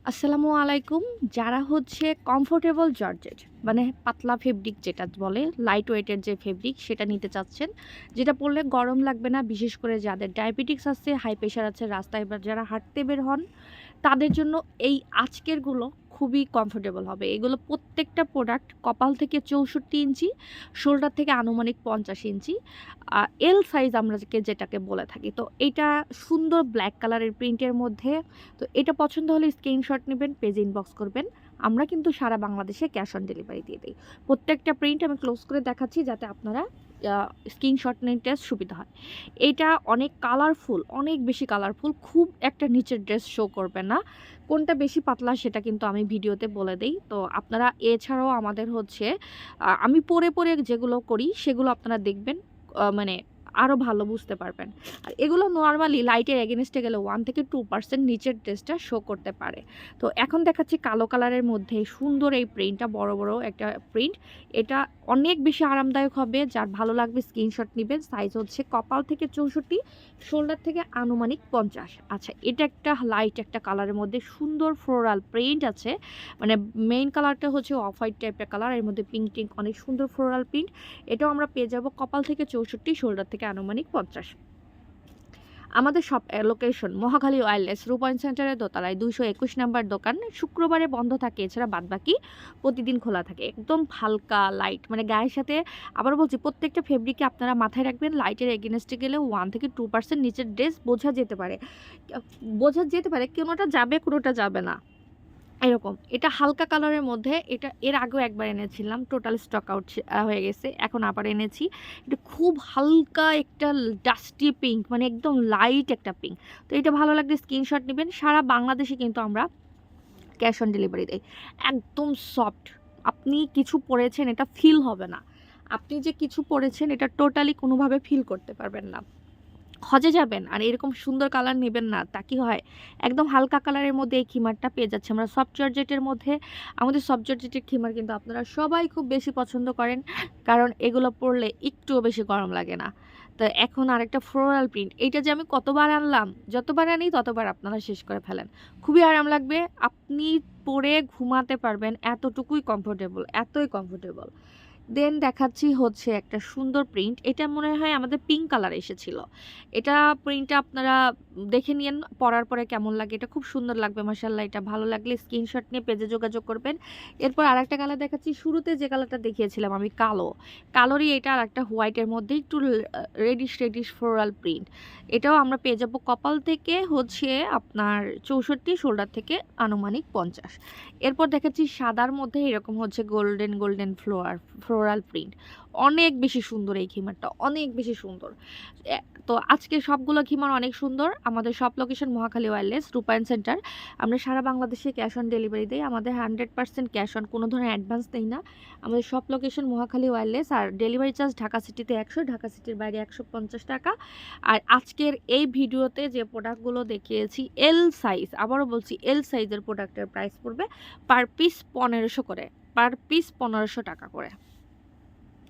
আসসালামু আলাইকুম। যারা হচ্ছে কমফোর্টেবল জর্জেট মানে পাতলা ফেব্রিক যেটা বলে, লাইট ওয়েটের যে ফেব্রিক সেটা নিতে চাচ্ছেন, যেটা পরলে গরম লাগবে না, বিশেষ করে যাদের ডায়াবেটিক্স আছে, হাই প্রেশার আছে, রাস্তায় বা যারা হাঁটতে বের হন, তাদের জন্য এই আজকেরগুলো খুবই কমফোর্টেবল হবে। এগুলো প্রত্যেকটা প্রোডাক্ট কপাল থেকে 64 ইঞ্চি, শোল্ডার থেকে আনুমানিক 50 ইঞ্চি। এল সাইজ আমরা যেটাকে বলে থাকি। তো এইটা সুন্দর ব্ল্যাক কালারের প্রিন্টের মধ্যে। তো এটা পছন্দ হলে স্ক্রিনশট নেবেন, পেজে ইনবক্স করবেন। আমরা কিন্তু সারা বাংলাদেশে ক্যাশ অন ডেলিভারি দিয়ে দিই। প্রত্যেকটা প্রিন্ট আমি ক্লোজ করে দেখাচ্ছি যাতে আপনারা স্ক্রিনশট নিতে সুবিধা হয়। এইটা অনেক কালারফুল, অনেক বেশি কালারফুল, খুব একটা নিচের ড্রেস শো করবে না। কোনটা বেশি পাতলা সেটা কিন্তু আমি ভিডিওতে বলে দেই। তো আপনারা এছাড়াও আমাদের হচ্ছে আমি পরে যেগুলো করি সেগুলো আপনারা দেখবেন, মানে আরও ভালো বুঝতে পারবেন। আর এগুলো নরমালি লাইটের এগেনস্টে গেলে 1 থেকে 2% নিচের ড্রেসটা শো করতে পারে। তো এখন দেখাচ্ছি কালো কালারের মধ্যে সুন্দর এই প্রিন্টটা, বড় একটা প্রিন্ট। এটা অনেক বেশি আরামদায়ক হবে। যার ভালো লাগবে স্ক্রিনশট নিবেন। সাইজ হচ্ছে কপাল থেকে 64, শোল্ডার থেকে আনুমানিক 50। আচ্ছা, এটা একটা লাইট একটা কালারের মধ্যে সুন্দর ফ্লোরাল প্রিন্ট আছে। মানে মেইন কালারটা হচ্ছে অফ হোয়াইট টাইপের কালার, এর মধ্যে পিঙ্ক টিঙ্ক অনেক সুন্দর ফ্লোরাল প্রিন্ট। এটাও আমরা পেয়ে যাব কপাল থেকে 64, শোল্ডার থেকে আনুমানিক 50। আমাদের সব লোকেশন মহাখালী ওয়্যারলেস রূপায়ণ সেন্টারের দোতলায় 221 নাম্বার দোকান। শুক্রবারে বন্ধ থাকে, এছাড়া বাদবাকি প্রতিদিন খোলা থাকে। একদম হালকা লাইট, মানে গায়ের সাথে, আবার বলছি প্রত্যেকটা ফেব্রিকে আপনারা মাথায় রাখবেন লাইটের এগেনস্টে গেলে 1 থেকে 2% নিচের ড্রেস বোঝা যেতে পারে কোনোটা যাবে কোনোটা যাবে না, এরকম। এটা হালকা কালারের মধ্যে, এটা এর আগেও একবার এনেছিলাম, টোটাল স্টক আউট হয়ে গেছে, এখন আবার এনেছি। এটা খুব হালকা একটা ডাস্টি পিঙ্ক, মানে একদম লাইট একটা পিঙ্ক। তো এটা ভালো লাগলে স্ক্রিনশট নেবেন। সারা বাংলাদেশে কিন্তু আমরা ক্যাশ অন ডেলিভারি দেই। একদম সফট, আপনি কিছু পরেছেন এটা ফিল হবে না। আপনি যে কিছু পরেছেন এটা টোটালি কোনোভাবে ফিল করতে পারবেন না। হজে যাবেন আর এরকম সুন্দর কালার নেবেন না, তা কি হয়? একদম হালকা কালারের মধ্যে এই খিমারটা পেয়ে যাচ্ছে আমরা সফট জর্জেটের মধ্যে। আমাদের সফট জর্জেটের খিমার কিন্তু আপনারা সবাই খুব বেশি পছন্দ করেন, কারণ এগুলো পরলে একটুও বেশি গরম লাগে না। তো এখন আরেকটা ফ্লোরাল প্রিন্ট, এইটা যে আমি কতবার আনলাম, যতবার আনি ততবার আপনারা শেষ করে ফেলেন। খুবই আরাম লাগবে, আপনি পরে ঘুমাতে পারবেন, এতটুকুই কমফোর্টেবল, এতই কমফোর্টেবল। দেন দেখাচ্ছি হচ্ছে একটা সুন্দর প্রিন্ট। এটা মনে হয় আমাদের পিঙ্ক কালার এসেছিল। এটা প্রিন্টটা আপনারা দেখে নিয়েন পরার পরে কেমন লাগে। এটা খুব সুন্দর লাগবে মাশাআল্লাহ। এটা ভালো লাগলে স্ক্রিনশট নিয়ে পেজে যোগাযোগ করবেন। এরপর আরেকটা কালার দেখাচ্ছি। শুরুতে যে কালারটা দেখিয়েছিলাম আমি কালোরই এটা আরেকটা হোয়াইটের মধ্যে একটু রেডিশ ফ্লোরাল প্রিন্ট। এটাও আমরা পেয়ে যাবো কপাল থেকে হচ্ছে আপনার 64, শোল্ডার থেকে আনুমানিক 50। এরপর দেখাচ্ছি সাদার মধ্যে এরকম হচ্ছে গোল্ডেন ফ্লোরাল প্রিন্ট। অনেক বেশি সুন্দর এই খিমারটা, অনেক বেশি সুন্দর। এ তো আজকে সবগুলো খিমার অনেক সুন্দর। আমাদের সব লোকেশন মহাখালী ওয়্যারলেস রূপায়ণ সেন্টার। আমরা সারা বাংলাদেশে ক্যাশ অন ডেলিভারি দেই। আমাদের 100% ক্যাশ অন, কোনো ধরনের অ্যাডভান্স দেই না। আমাদের সব লোকেশন মহাখালী ওয়্যারলেস। আর ডেলিভারি চার্জ ঢাকা সিটিতে 100, ঢাকা সিটির বাইরে 150 টাকা। আর আজকের এই ভিডিওতে যে প্রোডাক্টগুলো দেখিয়েছি এল সাইজ, আবারও বলছি এল সাইজের প্রোডাক্টের প্রাইস পড়বে পার পিস 1500 করে, পার পিস 1500 টাকা করে।